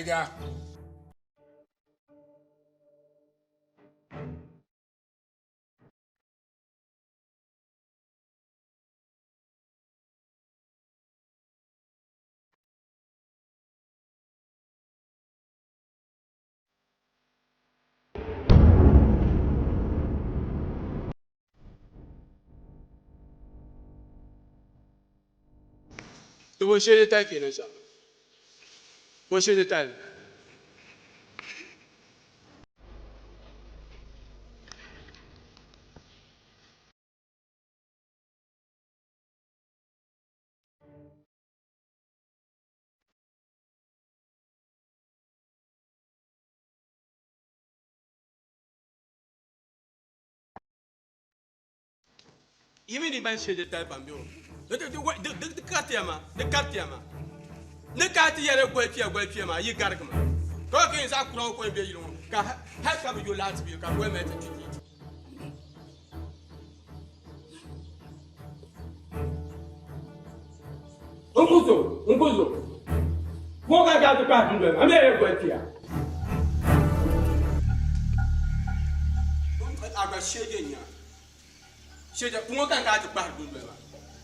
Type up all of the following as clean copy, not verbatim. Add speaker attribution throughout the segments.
Speaker 1: Tiger.我现在带给了啥？我现在带了。因为你们现在带旁边，那carta嘛，那carta嘛，那carta也是怪片嘛，一carta嘛，刚给人家kurang怪别一种，看还看不就垃圾别，看怪买这东西。我不走，我看家就干不了，俺们也怪片。阿个谢谢你啊。现在我刚刚就把它弄来了，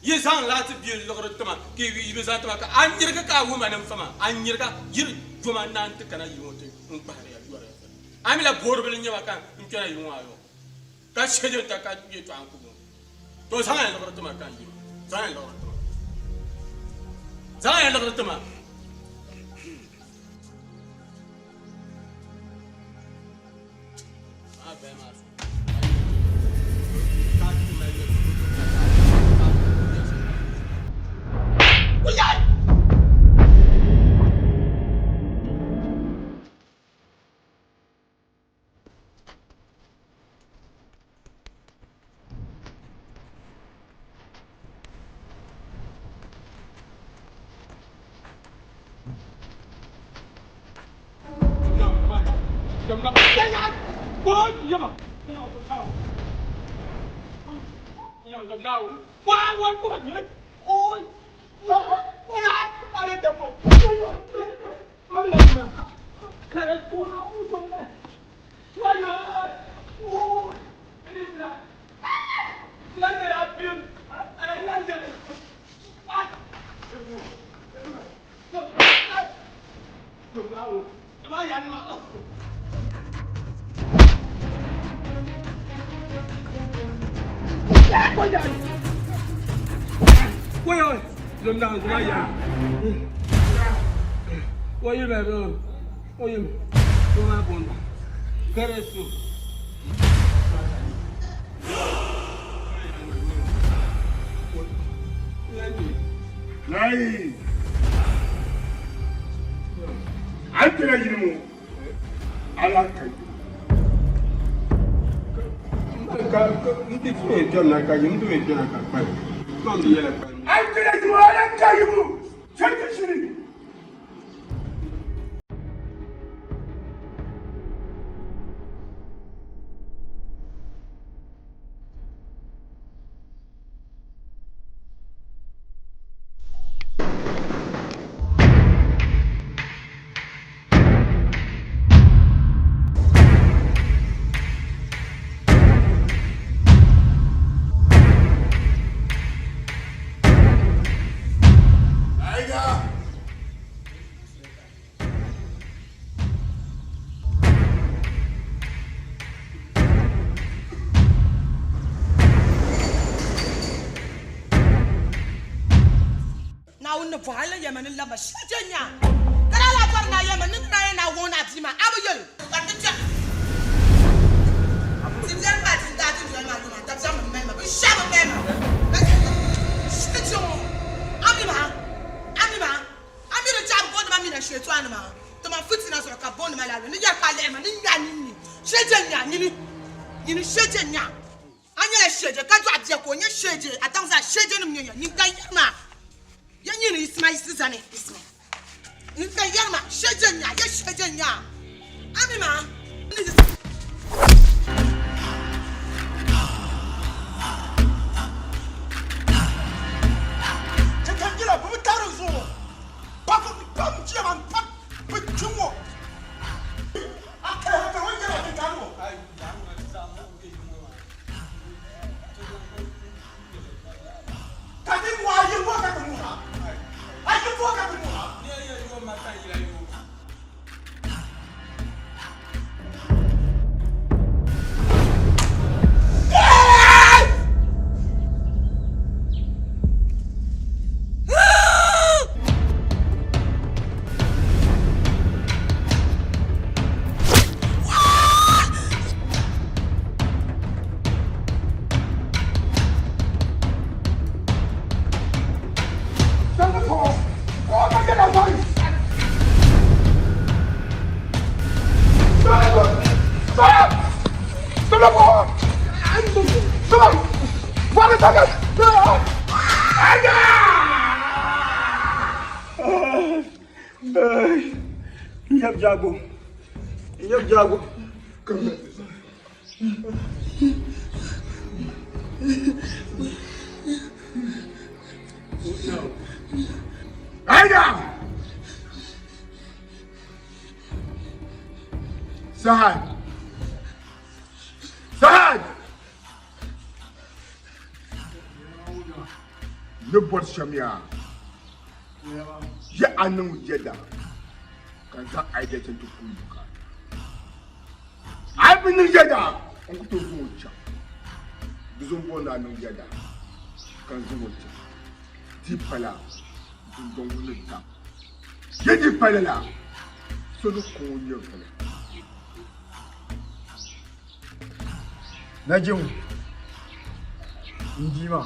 Speaker 1: 一上来就别那个什么，给一个啥他妈个，俺你那个干我们能什么，俺你那个一做嘛难的，可能用的，把那个做了，俺们来波罗不能你话干，你叫他用啊用，干现在他干越赚不多，多长人那个他妈干用，长人那个他妈，啊别嘛。
Speaker 2: 不听我。Jago. Sahad! Ne bot shamia. Ya anu jeda. Kan sa aide tentu kumbuka. Ai bin jeda. On ko to zuwa. Bizon bonda anu jeda. Kan zuwa. Ti pala. Dun don ta. Yedi pala la. Solo ko yo pala. Najim Ndima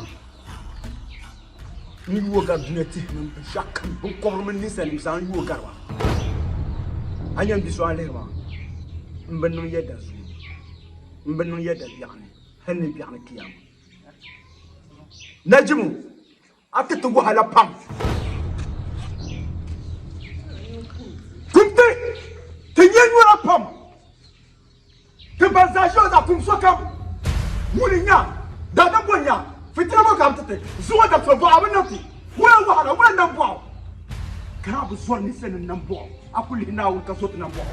Speaker 2: ni woga duneti nan shakkan bon kommen ni salim san woga wa anyam biso alerwa mbanno yedda zu mbanno yedda yani hanni bi'ana kiyam Najim akatu go hala pam kumte tenyen wala pam kebazajo za kumsokam Mulinya, dada bonya, fitina mo kamtete, zuwa da tsobo abin nati, wala wahala, wala nambo. Kana bu zuwa ni sen nambo, akuli na wul ka sotu nambo.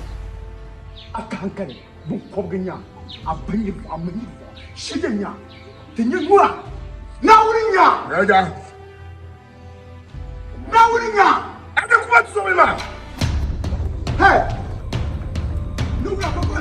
Speaker 2: Aka hankali, bun kobganya, abani bu amani bu, shiganya, tinyi nuwa, na wulinya. Dada. Na wulinya, ada kuma tsobo ma. Hey. Nuga ko ko.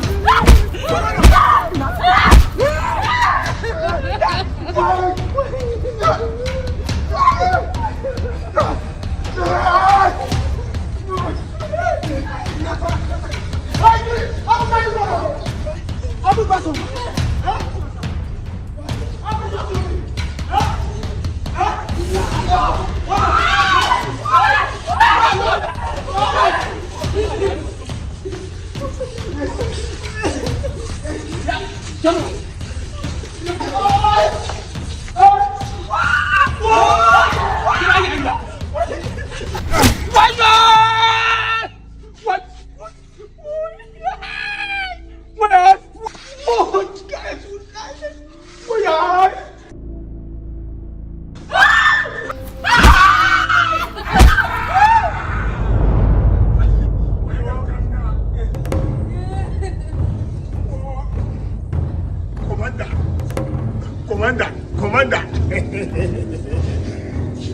Speaker 2: Commander.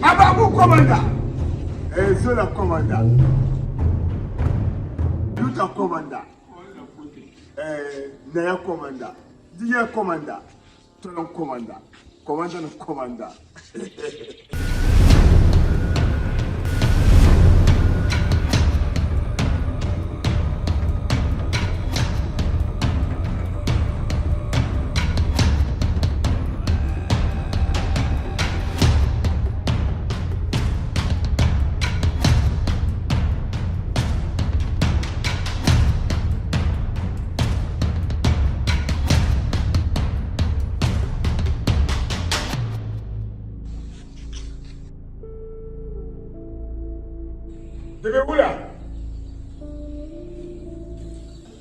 Speaker 2: Ababu commander. Zola commander. Luta commander. Naya commander. Dia commander. Tolong commander. Commander no commander.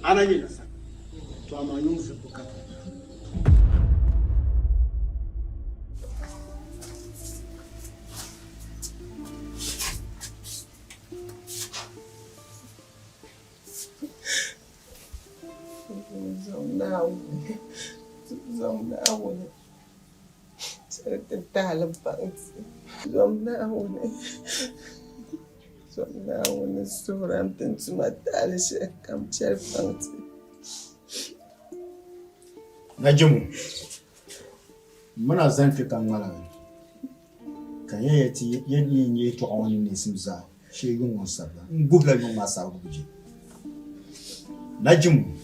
Speaker 2: Ananyina sa. To amanyum zipukata.
Speaker 3: Zomnaone. Tala bansi. Zomnaone suram tensumatale shekam cherfanti.
Speaker 2: Najumu. Mana zanfi kan mala. Kan yati yadi nye to awani ne simza. Shegun wonsaba. Ngubla no masa guji. Najumu.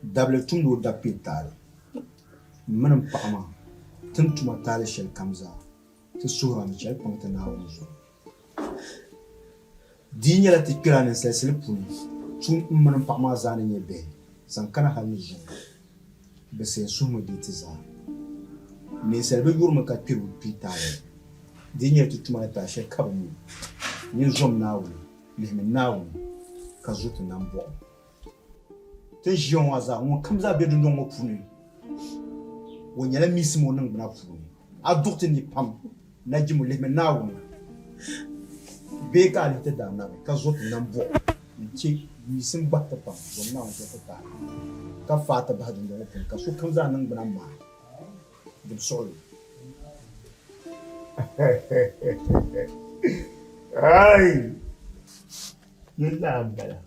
Speaker 2: Dable tundo da pitale. Manam pama. Tantuma tale shel kamza. Tsuram chel pantana wonzo. Dinya la tikira ne sesele puni. Tun manam pama zane nye be. Sankana halni jeng. Bese sumo ditiza Mais c'est le jour où je suis hôpital. Dernier tout le monde est chez Kabou. Ni zom naou, les menaou, kazout nambo. Te jion waza, on comme ça bien de non au punu. On y a la mise mon nom na punu. A doute ni pam, na jimu les menaou. Beka l'était dans na, kazout nambo. Nti misim batta pam, on na on te ta. Ka fata ba de non punu, kaso comme ça nan bana ma. De sol.
Speaker 4: Ay, yun lang pala.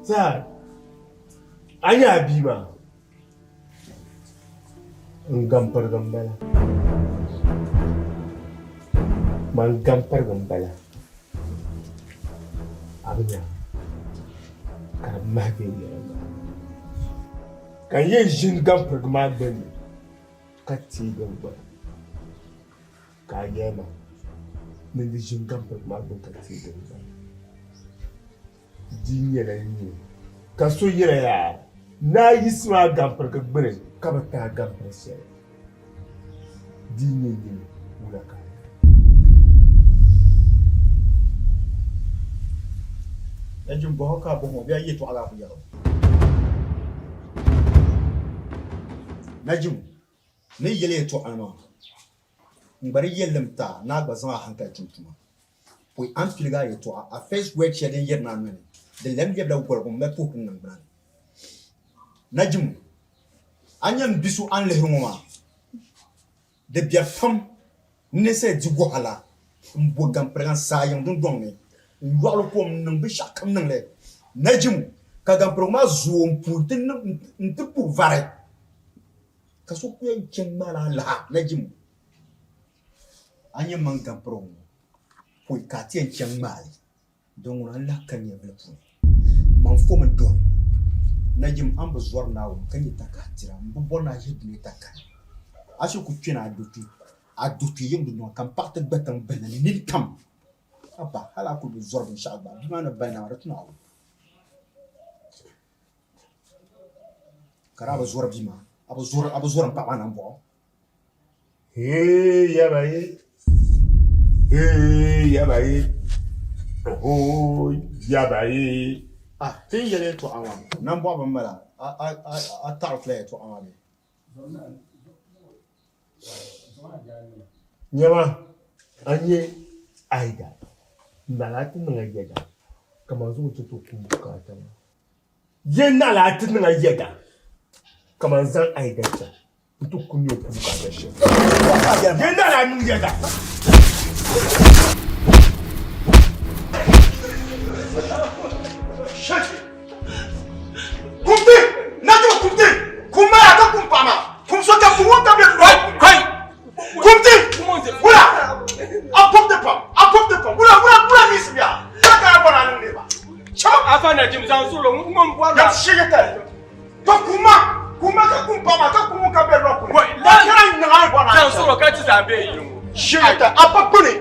Speaker 4: Saan? Anya Biba? Ang gampar gambala. Mang gampar gambala. Abi niya, karamah din niya. Kaya yung gampar gambala. Kati gambala. Kaya ma. Nindi yung gampar gambala kati gambala. Di yɛrɛ ye ka so yɛrɛ ya n'a y'i sima gampar ka gbɛrɛ k'a bɛ taa gampar sɛrɛ di ye wula ka
Speaker 2: Najum bo ka bo mo biya yeto ala ko yaro. Najum ne yele to alma. Ngari yelem ta na gba zama hanka tuntuma. Poi an filga yeto a first word share den yerna men. De lem yebda ko ko me pu nan bran. Najum anyam bisu an le huma. De biya fam ne se di go hala. Mbo gam pran sa yang don don me. Ngwalo ko nan bi shakam nan le. Najum ka gam proma zo pu tin ntipu vare. Ka so ko en mala la najum. Anyam man gam pro. Poi ka ti en mali. Donc on a la kanya vele pour man fo man don najim amba zor nawo kanya takatira mbona yidni takkan asu ku twina adutu yim do kan parte betan benani nil kam aba hala ku zor inshallah bi mana bayna ratuna aw karaba zor bima aba zor pa mana mbo
Speaker 4: ya bayi oh ya bayi
Speaker 2: tin yele to awam nan bo ba mala a tarfle to awam
Speaker 4: nyama anye aida nalatin nga yega kama zo to kumbuka ta yen nalatin nga yega kama zan aida ta to kunyo kumbuka da shi yen nalatin yega
Speaker 2: Shut Kumti! Nadu kumti! Kumara ka kumpama! Kumsota kumonta be kai! Kumti! Wala! Apop de pam! Wala misbia! Taka bana nan ne ba. Chama
Speaker 1: afana jim zan solo ngom bwa
Speaker 2: ya shigeta. To kuma ka kumpama ka kumonka be ro ko.
Speaker 1: la kran na bwana zan solo ka ti zambe yi
Speaker 2: Shigeta apop ne.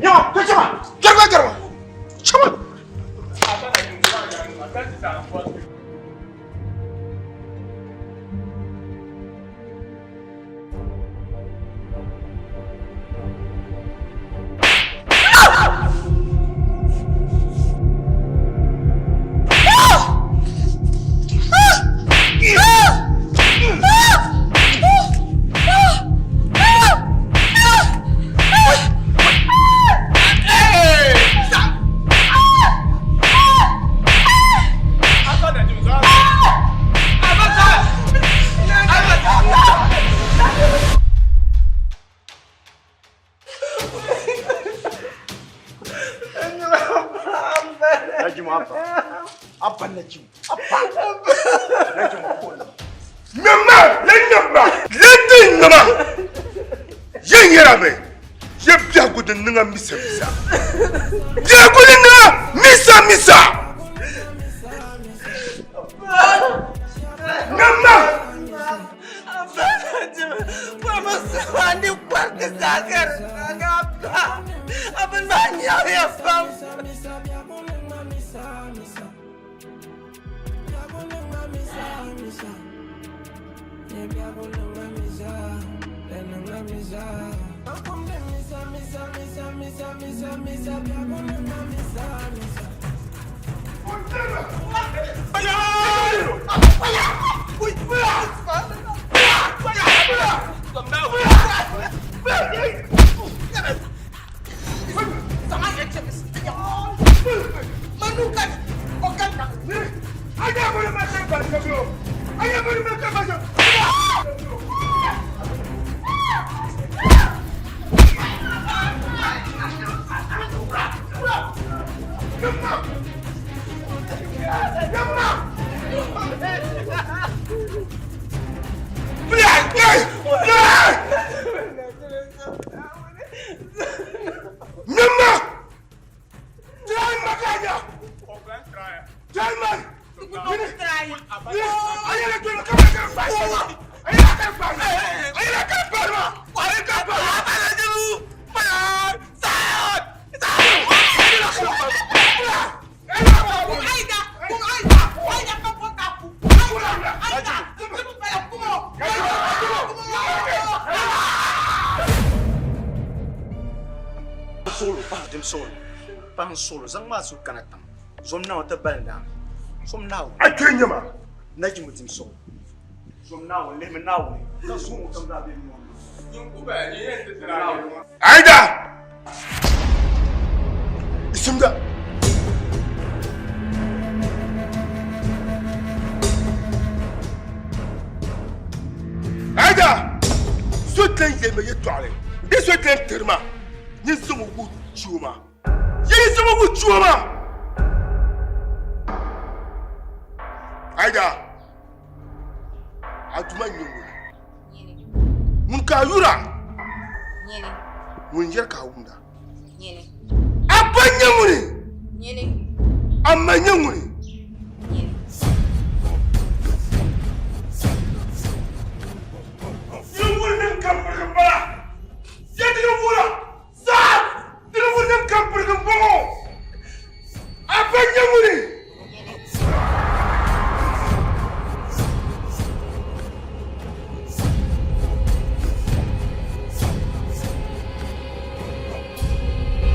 Speaker 2: Nyama, chama! Garba! Chama!
Speaker 4: Misa. Ya kulina misa. Mama.
Speaker 3: Mama sewani kuarke sagar. Agapa. Abang banyak ya fam.
Speaker 2: Solo zang masu kanatang zom na wata balda som nawo
Speaker 4: Akenya ma.
Speaker 2: naji mutim so som nawo le me nawo na so mo kam da be mo
Speaker 1: yin ku ba ni yin tira ne
Speaker 4: Aida. Isimda. Aida. Sotlen yeme yetwale. De sotlen terma. Ni somo ku chuma. Yeni sama ku chuma. Aida. Atuma nyungu. Mun ka yura. Mun yer ka wunda. Abanya muni. Amanya muni. Yungul nem kampur kembala. Jadi yungula. Sat. Yungul nem kampur kembala. Abanya muni.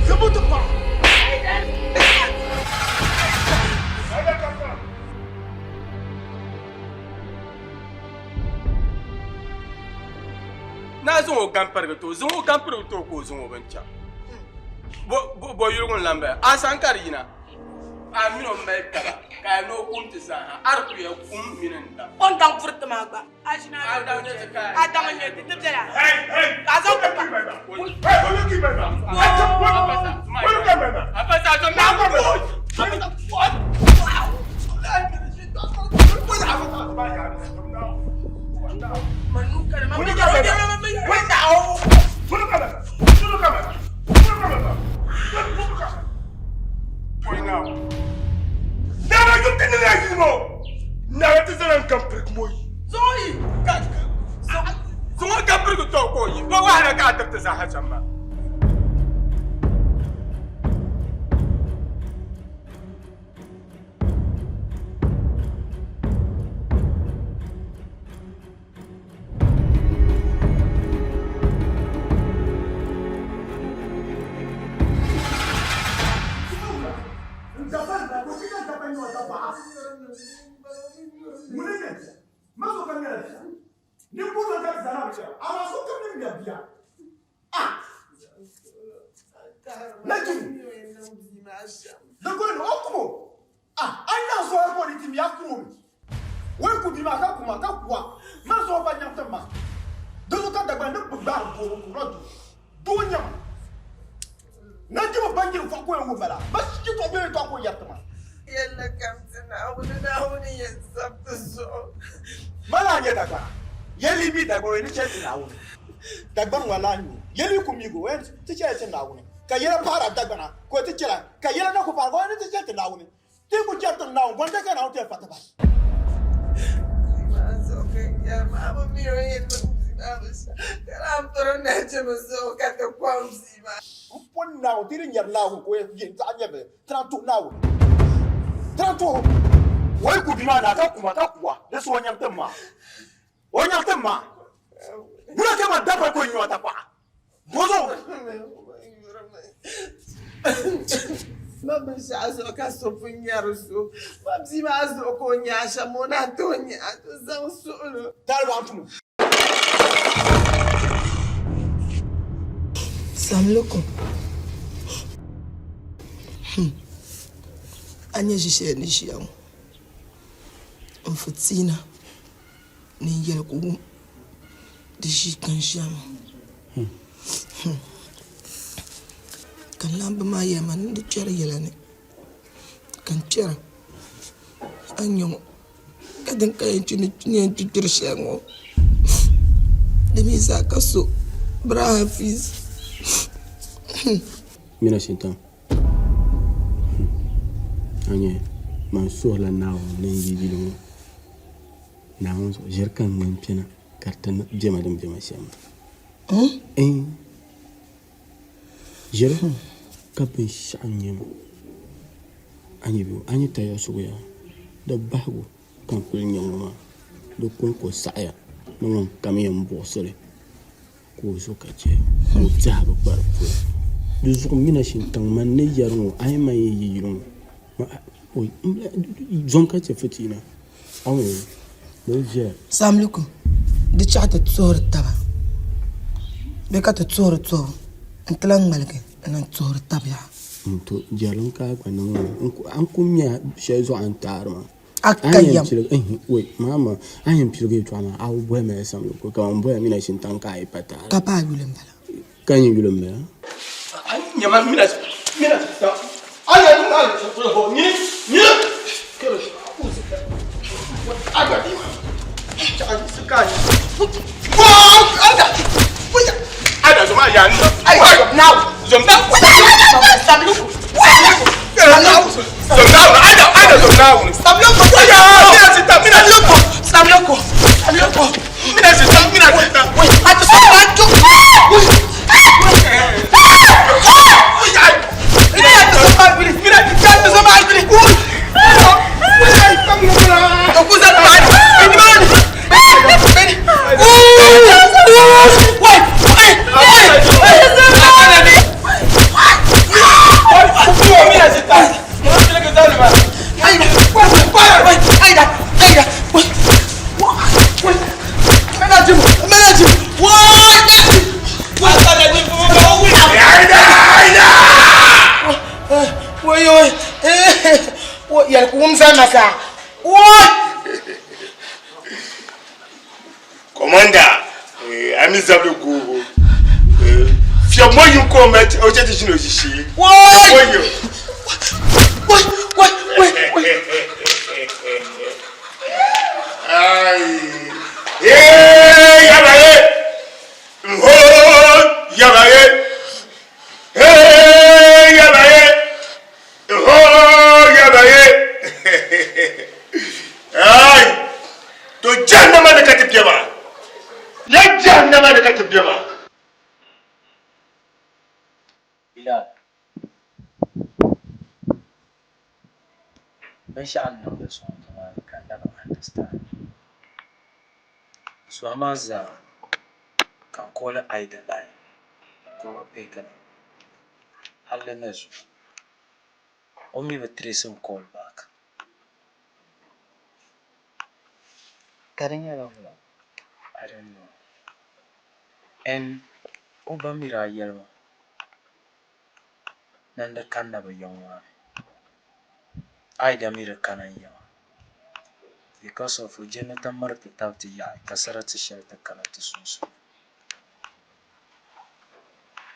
Speaker 4: Sebut apa? Ada kata.
Speaker 1: na zongo gampar to zongo gampar to ko zongo bancha bo yurgun lambe asankar yina amino mai kala ka no kunti sa arku ya minanda
Speaker 3: On dang furta magba. Ajina. Adama ne tibjala.
Speaker 4: Hey.
Speaker 3: Azo
Speaker 4: Hey,
Speaker 3: papa.
Speaker 4: what you keep back? What you keep back?
Speaker 1: apa sa zo na
Speaker 3: Manuka na
Speaker 1: zongo gampar to ko yi ba wa ka ta sa ha chamma
Speaker 2: Dagbani walani yeli kumigo wen tiche nawuni ka yela para dagbana ko tichela ka yela na ko para ko ni tiche nawuni ti ku jetta nawu bonde ka nawu te fataba
Speaker 3: okay, yeah, mama miro yetu. Karam toro neche maso kata kwamsi ma.
Speaker 2: Upon nawu tiri nyar nawu ko yin ta nyebe trantu nawu trantu wai ku bima na ka kuma da so nyam tamma Onya tema. Muna tema dapat ko nyo atapa. Bozo.
Speaker 3: Mama shazo kasofunyaruso. Mabzi mazo konyasha mona tonya zansulo.
Speaker 2: Dalwa antumu.
Speaker 3: Samloko. Anya jishe ni shiyangu. Mfutina. Ni yel ku di shi kan shiyama. Kan lamba ma yaman di chera yelane. Kan chera. Anyo. Kadang kayan chini tutur shiyangu. Demi zakaso. Bra hafiz.
Speaker 1: Mina shintan. Anye, manso la nawo ne yiji lo. Nawo so jerkan ngam pina kartan jema dem jema shama. Jere kapin shanyem. Anye bi anye tayo so ya. Da bahgo kan kul nyama. Do konko saya. Non kamiyan bosole. Ko so kache. Ko zaba barpo. Du zo mina shintan man ne yarno ay may yiro. Oi, zonka ce fitina. Awo, loje.
Speaker 3: Samluku. Di chata tsor taba. Beka ta tsor tsor. Ntlang malke, nan tsor taba ya.
Speaker 1: To jalon ka kwanan an kunya shezo an tarma.
Speaker 3: Akayam.
Speaker 1: Wait, mama, I am pure to ama. I will wear my samluku. Ka mboya mina shintanka ay patala.
Speaker 3: Kapa yulembala.
Speaker 1: Kanyi yulembala.
Speaker 2: Nyama mina ta. Aya ni na so ni. Kero. Aga di ma. Chaji sekali. Ada zoma ya ni. Ai now. Zomna. Samluku. Commander, I'm in Zablugu. If you're more you come at Ojetion,
Speaker 5: Sha'an know this one, I can never understand. So Amaza can call it either line. Go bacon. Halenezu. Only with Tracy call back. I don't know. And Obamira Yellow. Nanda can never young one. I damn can because of Jonathan Market out the yard, Casarati shelter cannot so.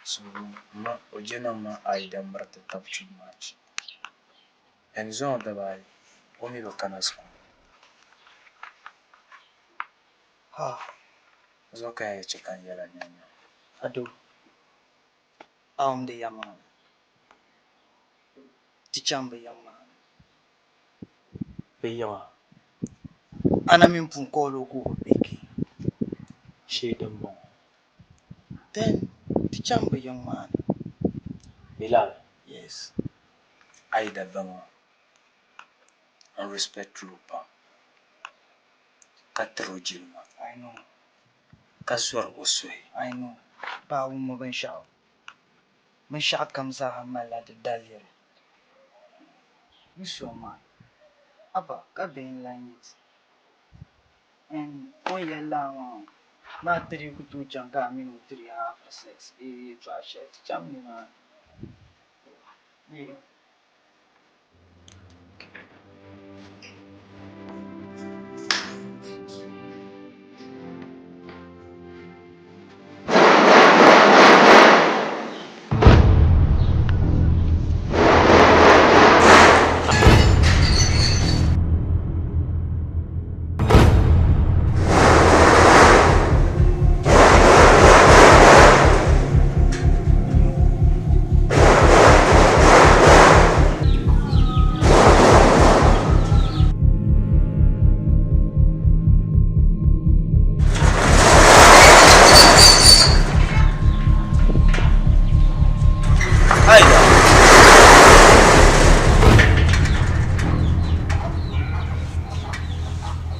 Speaker 5: So, Ojenama, I damn market up too much. And zone the by only the canas. Ah, it's okay, chicken yellow.
Speaker 6: Ado, the young man. Tichamba young man.
Speaker 5: Be young,
Speaker 6: Anamin Punkolo go big.
Speaker 5: shade them bon.
Speaker 6: Then, Tichamba young man.
Speaker 5: Bilal,
Speaker 6: Yes.
Speaker 5: I the bama. And respect trooper. Katro Jilma.
Speaker 6: I know.
Speaker 5: Kaswar uswe.
Speaker 6: I know. Ba mo ben shao. Men shao kamsa hamala de dalyer. You so man. Aba ka ben langit. And on your lang not 3 to janga minu 3 half 6 trash it chamina. Yeah.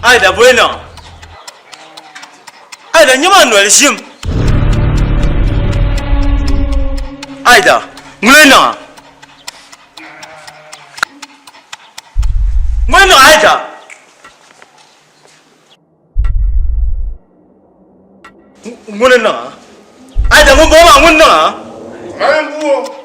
Speaker 7: Aida bueno. Aida nyama no elshim. Aida, mulena. Mulena Aida. Mulena. Aida mo boma mulena.
Speaker 4: Mangu.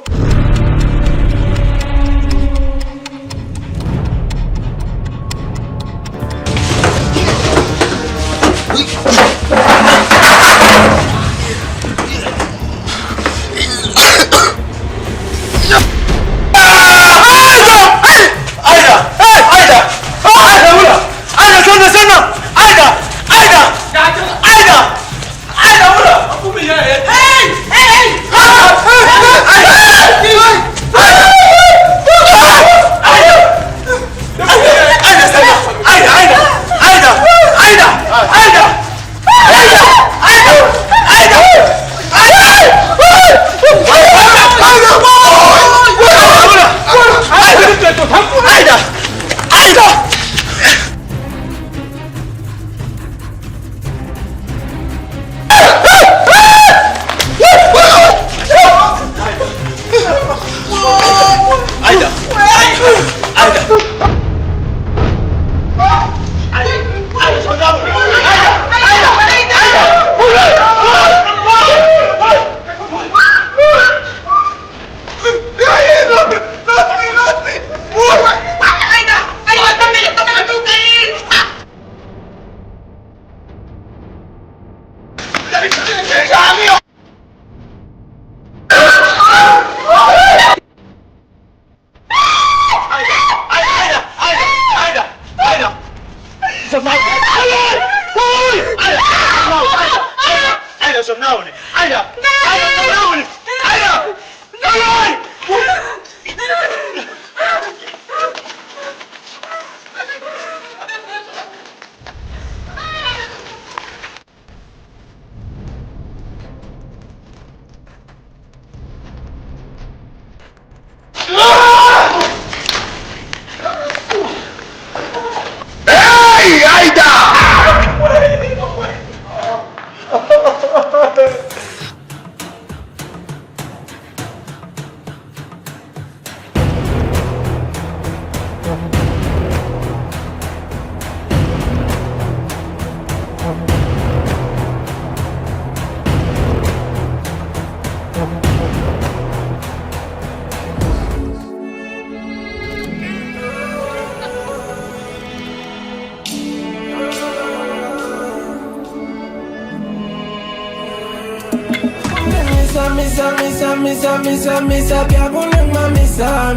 Speaker 8: Misa, biaguneng ma misa.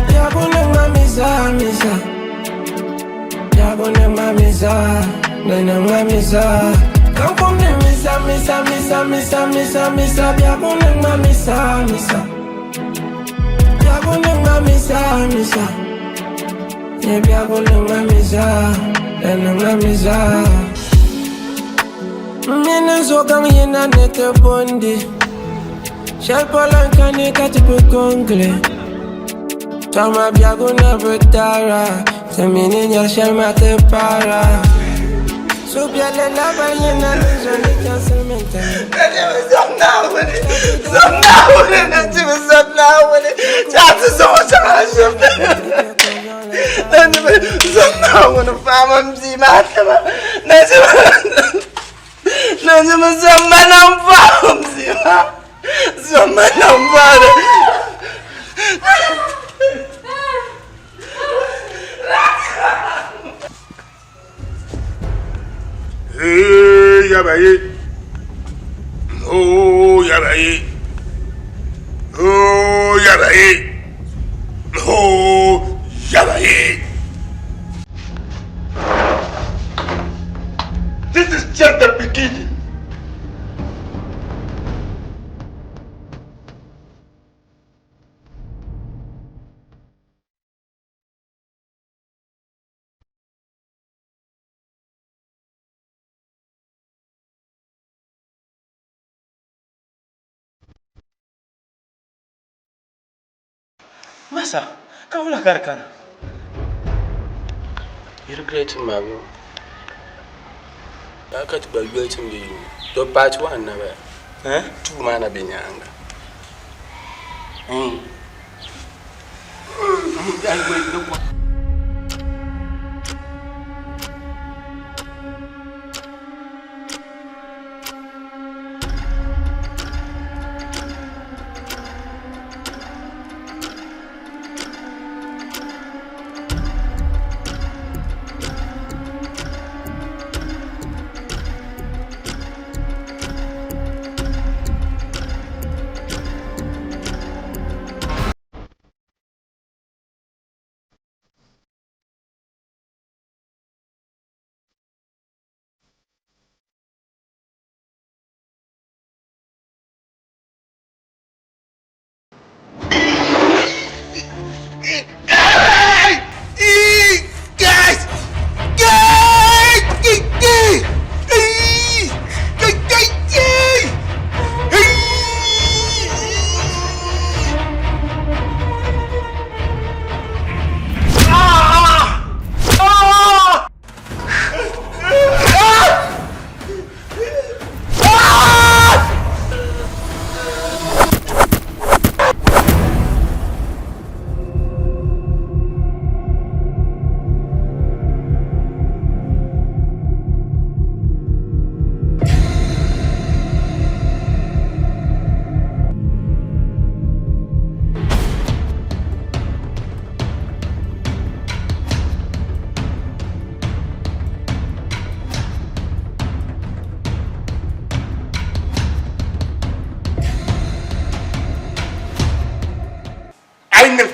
Speaker 8: Biaguneng ma misa. Biaguneng ma misa, neneng ma misa. Kampuneng misa. Biaguneng ma misa. Biaguneng ma misa. Yeah, biaguneng ma misa, neneng ma misa. Minen zogang yena nete bondi. Shall polankani katipu kongle. Tama biago never tara. Semini nyal shall mate para. Subiale la ballena, je ne cancel maintenant.
Speaker 4: Hey, yabaye. Oh, yabaye. Oh, yabaye. Oh, yabaye. This is just the beginning.
Speaker 5: Masa, kau lah karkan. You regret my bro. I got to be waiting to you. Your part one never. Eh? 2 man have been young.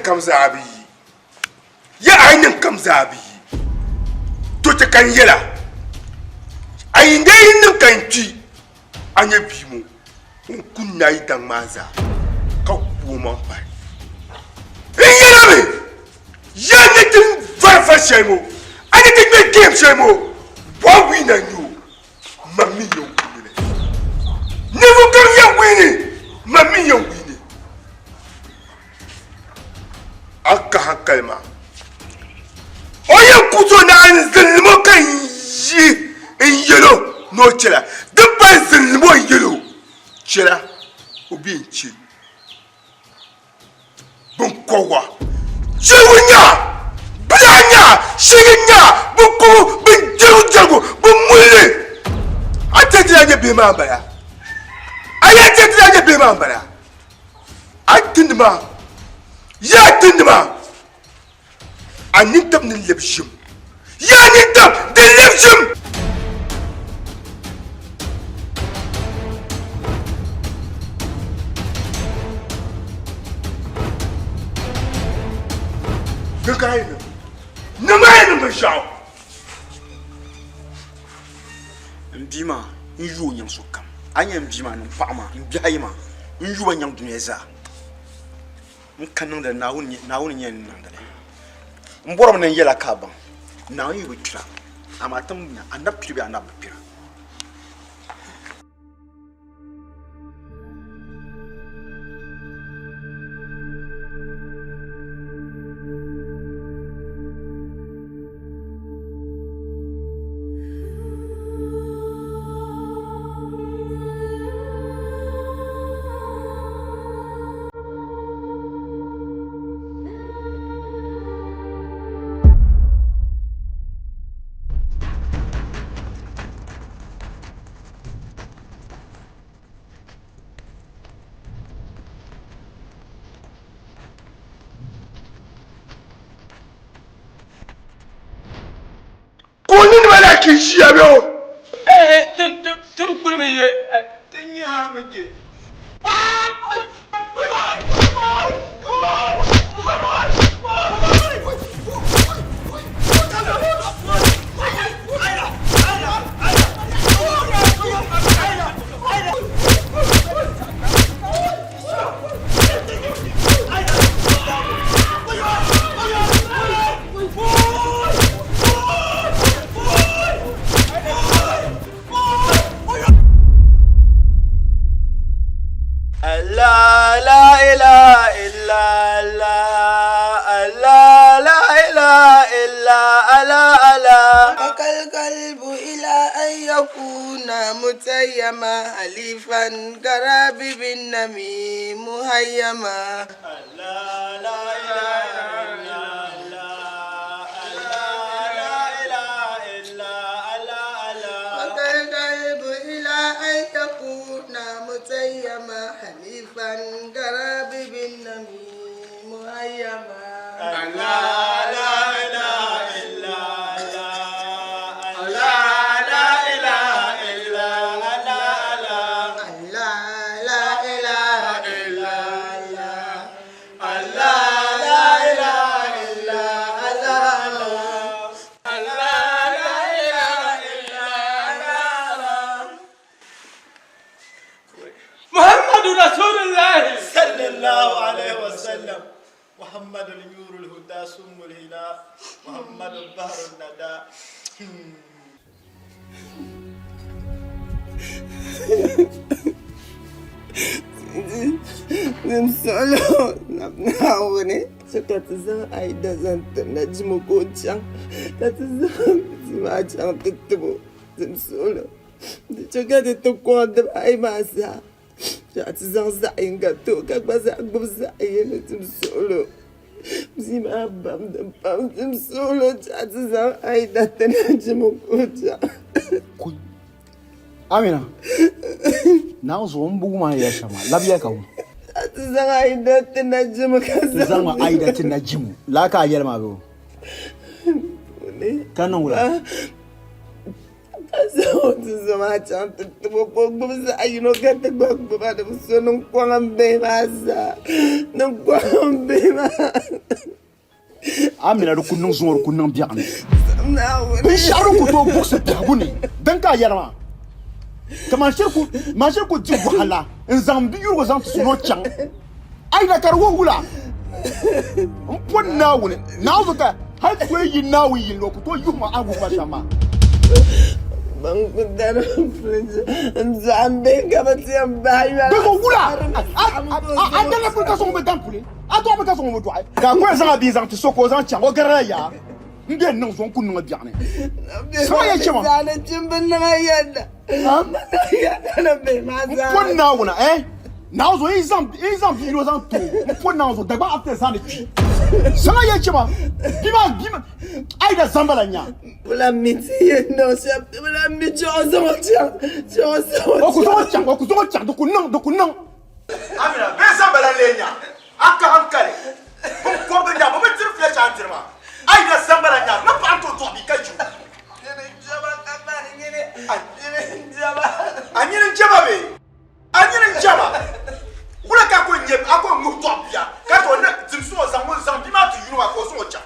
Speaker 4: Kamzabi. Ya ainin kamzabi. To ta kan yela. Ayin dai nin kanci. Anya bimu. Kun nayi dan maza. Ka kuma fa. Yela me. Ya ne tin farfa shemo. Ani tin me game shemo. Wa win and you. Mami yo win. Never come ya win. Mami yo win. Akka hakalma oyan kuto na an zulmo kan yi in yelo no chela dabba zulmo yelo chela obi nchi bun kowa jiwunya blanya shiginya buku bin jago bun mulle atati ya be ma baya ayati ya be ma baya atindma يا تندما أنت من اللبشم يا أنت من اللبشم نقاينا نماينا مشاو
Speaker 9: مبيما نيو نيم سوكام أني مبيما نفعما نبيهايما نيو نيم دنيزا nkanang da nawun nyen nandale mborom nan yela kaban nawo yi witira amatam nya anapiri bi anapira
Speaker 2: Kuni wala kishiya biyo.
Speaker 1: Tun kulmi ye. Tun yi hamake.
Speaker 7: Allah la ilaha illa Allah, Allah la ilaha illa Allah, Allah.
Speaker 3: بقى القلب إلى أن يكون متيما حليفا كراب بالنميم مهيما
Speaker 7: Allah la ilaha illa Allah, Allah la ilaha illa Allah, Allah.
Speaker 3: بقى القلب إلى أن يكون متيما حليفا كراب بالنميم مهيما
Speaker 7: Allah la ilaha illa Allah, Allah la ilaha illa Allah, Allah.
Speaker 3: لا إله إلا الله
Speaker 7: Allah la ilaha illa Allah, Allah la ilaha illa Allah.
Speaker 1: محمد رسول الله.
Speaker 7: صلى الله عليه وسلم. محمد النور الهدى سم الهدى، محمد البحر الندى.
Speaker 3: Nimsolo naone sakatza aida zanta najmu kochang tatza simachang tutubo nimsolo chagade to kwanda ai masa tatza za inga to kakbaza gubza ayene nimsolo zima bam bam nimsolo tatza aida tanajmu kochang
Speaker 2: Amina. Na zo mbugu ma ya shama. Labiya ka wu.
Speaker 3: Zan aida tanajmu kaza.
Speaker 2: Zan ma aida tanajimu. La ka yar ma go. Kanan wula.
Speaker 3: So zama can tutubo gubza ayino gata gubba da so nun kwan be masa. Nun kwan be ma.
Speaker 2: Amina do kunun zuwar kunun biya ne.
Speaker 3: Na wani.
Speaker 2: Bin sharu ku to buksa tabuni. Dan ka yar ma. Kama shirku ji wahala in zambi yuro zan su no can ai da karwo wula mpon na wuni na zuka har ko yi na wuyi lokuto yi ma agu ba shama
Speaker 3: Bang kudara prince zambe kabati ambayo
Speaker 2: be ko wula a dana pour ka so me dampule a to me ka so me do ai ka ko zan abi zan ti soko zan can o gara ya nge nan zon kunu nga biane so ya chema
Speaker 3: zana jimbin na yadda na be maza
Speaker 2: mpon na wuna na zo exam biro zan to mpon na zo dagba after zan ti so ya chema bima ai da zambala nya
Speaker 3: Bula miti no chap bula miti ozo cha
Speaker 2: okuzo cha do kunang Amina be zambala lenya aka hankale ko be nya bo be tir flecha antirma ai da zambala nya na pa to bi kaju anyere njaba kula ka ko nyeb ako mu to bia ka to na timso zambi ma tu yuru ako so cha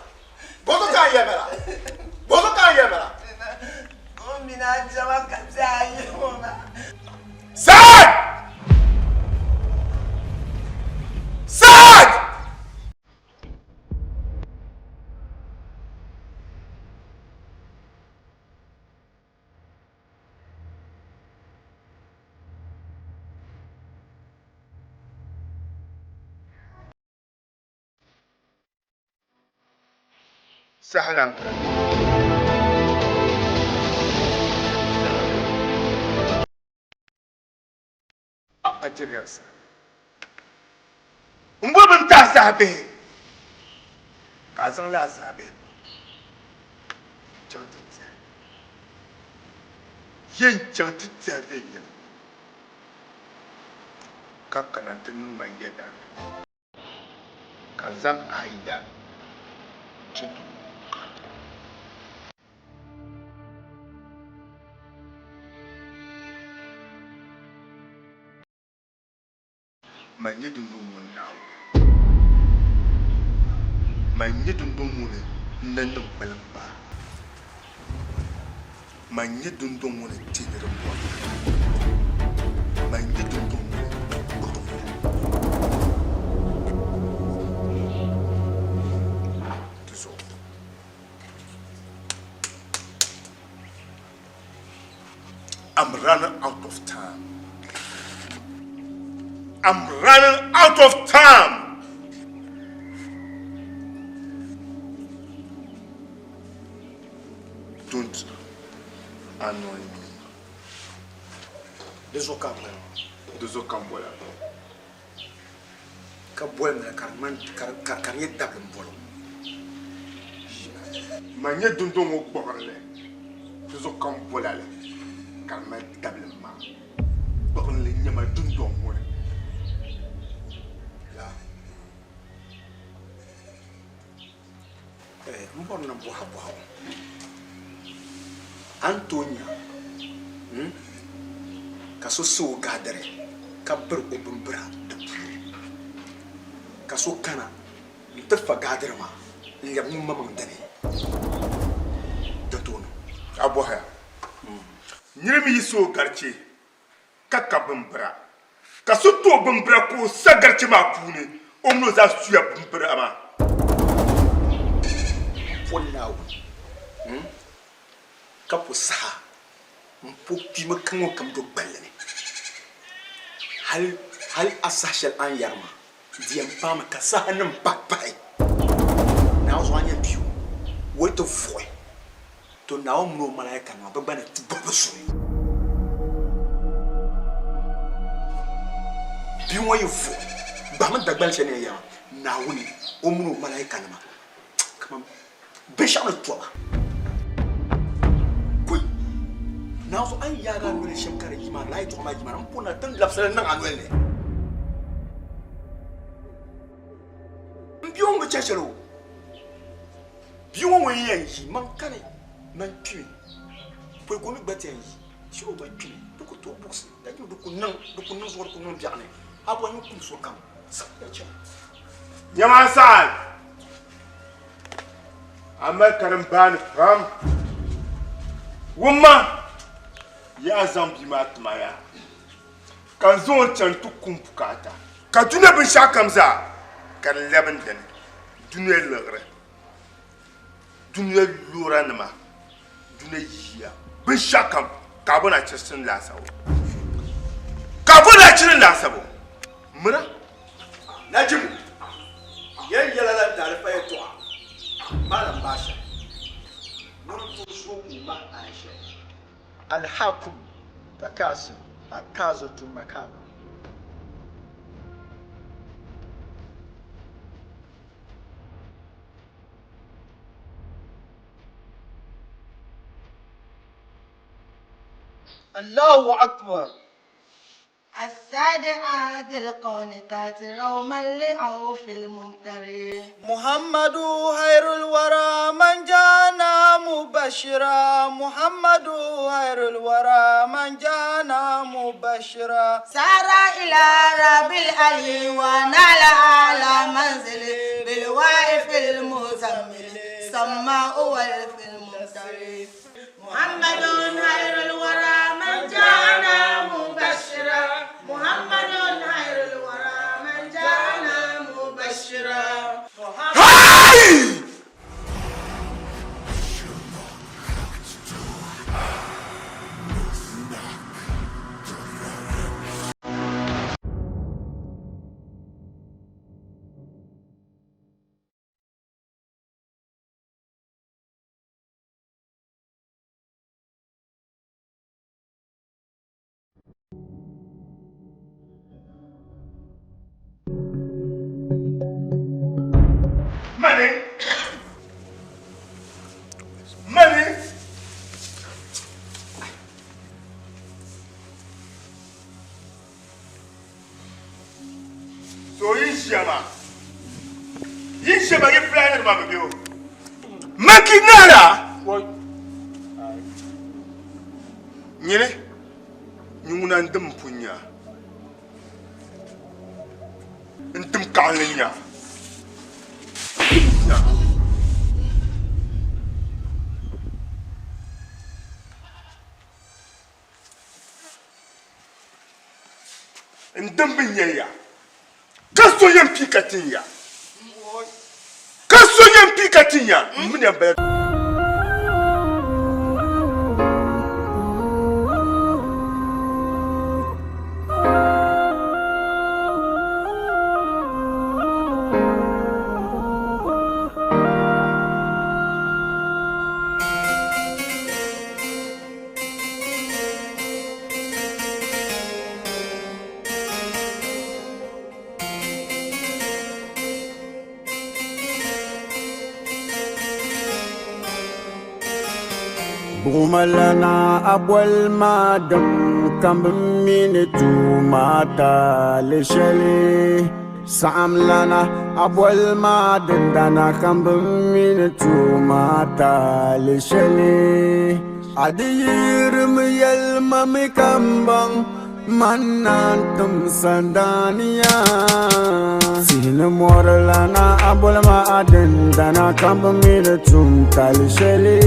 Speaker 2: bozo ka yemela
Speaker 3: Mina jama kaza yoma
Speaker 2: Sad!
Speaker 9: Sahlan. Materials. Mbobin ta sabe. Ka san la sabe. Chantitse. Yin chantitse be yin. Kakana tun mangeda. Kazan aida. Chutu.
Speaker 4: Manye dundun mun now. Manye dundun mun nan balamba. Manye dundun mun tinere bo. Manye dundun mun. I'm running out of time. I'm running out of time. Don't annoy me.
Speaker 9: This will come.
Speaker 4: This will come well.
Speaker 9: Kabwem na karman karye dabem bolo.
Speaker 4: Manye dundun mo borle. This will come well. Karman dabem ma. Borle nyama dundun mo.
Speaker 9: Mbona boha Antonia kaso so gadare ka bar obumbra da kaso kana ntafa gadare ma ya mamman dane da tono
Speaker 4: Aboha. Nyirimi yiso garche kaka bumbra. Kaso to bumbra ko sagarche ma pune. Omno za suya bumbra ama.
Speaker 9: Now, Kapusa, Mpuki Makango come to Bellany. Hal Asashel and Yarma, the Empama Casahan and Backpie. Now, one year pew, wait to foy. To now, no Malaka, but Bennett to Babasu. Do you want you for Baman the Belchania? Now, we Omu Malakanama. Come on. Bishop of Toa. Quick. Now, so I yaga will shame carry my light to my man. Puna ten laps and annually. Beyond the Cheshire. Beyond way, he mancani, man tree. For going better, she will be tree. Look at 2 books that you could know what could not be. How will you so come?
Speaker 4: Yaman American ban from woman ya zambi matmaya kan zo can tukun bukata ka tuna bin shakamza kan leben den dunye lagre dunye loranma dunye yiya bin shakam ka bona cikin lasawo mura
Speaker 9: Najimu yan yalala tarifa ya to Malam Basha, Murtushuma Aisha, Al-Hakum, Takasu, Akazu to Makaba.
Speaker 6: Allahu Akbar.
Speaker 10: الصادقات القانتات روما لعوف الممتري
Speaker 7: محمد خير الورى من جانا مبشرا محمد خير الورى من جانا مبشرا
Speaker 10: سار إلى رب العلي ونال على منزل بالواقف المزمل سماء والف الممتري محمد خير الورى من جانا مبشرا محمد خير الورى من جانا مبشرا
Speaker 4: Money. So Yishama get planted, Mamma Bill. Makinara. What? Nyere, Yunandum Punya. Ntum kalenya. Ntum binyaya. Kaso yam pikatinya. Kaso yam pikatinya. Mune ba
Speaker 11: Bumalana abwal madam kambmine tu mata leshele samlana abwal madandana kambmine tu mata leshele adir myel mami kambang manantum sandania sina morlana abwal madandana kambmine tu taleshele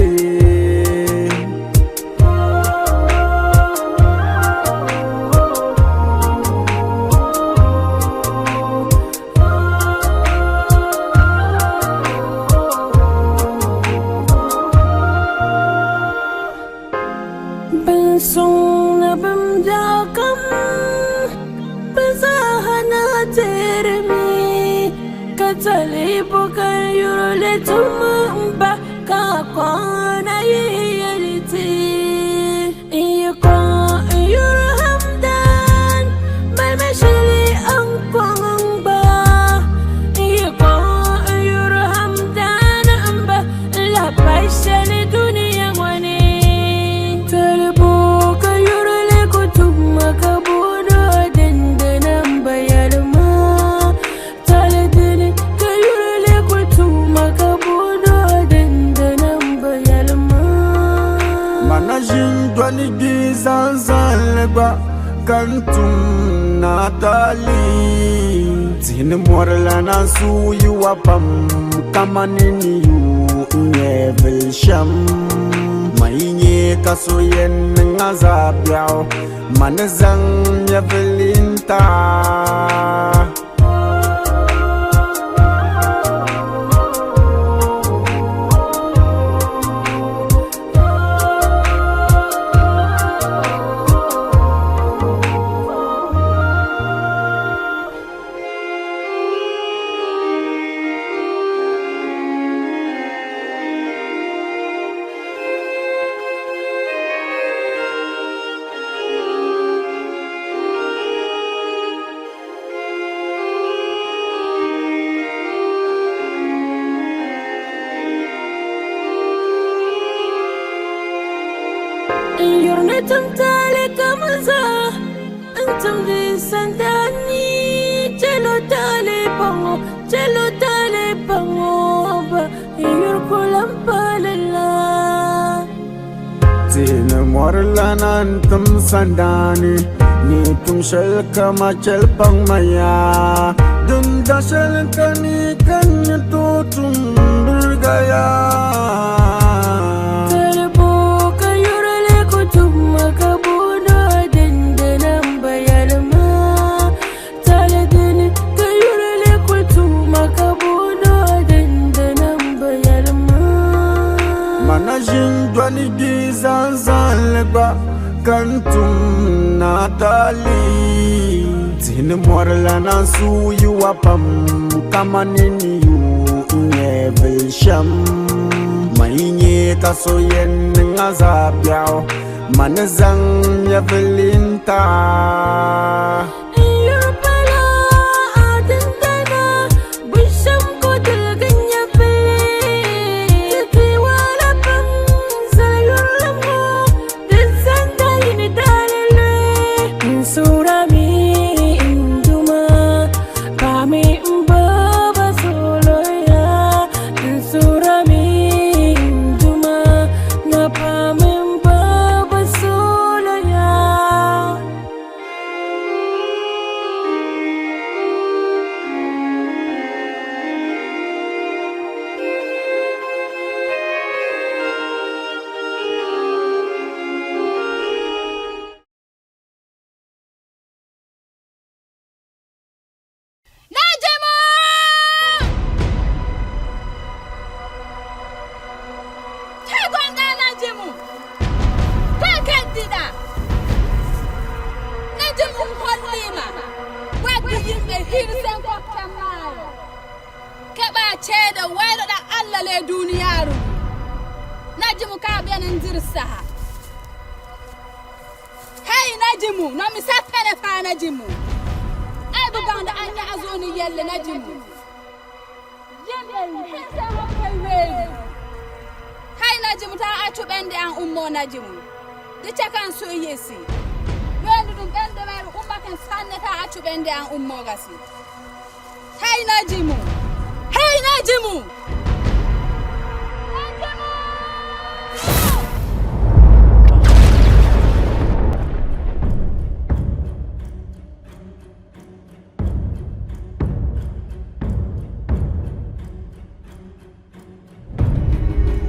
Speaker 11: Kantum Natali Tin Morlana su you apam Kamanini you never sham Maine kasoyen ngazabiao Manazang yavelinta
Speaker 12: Antum tale kamaza, antum di sandani, cello tale pango, ba yur kulam palala.
Speaker 11: Tina morlana antum sandani, ni tum shal kama chal pang maya, dum da shal kani kan tu tum burgaya. Dwani gizanzalba kantum Natali Tin morlana su you apam kamanini you never sham Maine kasoyen ngazabiao manazang yavelinta
Speaker 13: Allah le duniyaru najimu ka benin dirsaha hey najimu no mi sapene fa najimu ay bu banda anya azoni yelle najimu yende hese hokewe hey najimu ta atu bende an ummo najimu di chakan so yesi wendu dum bende mai umma kan sanne ta atu bende an ummo gasi hey najimu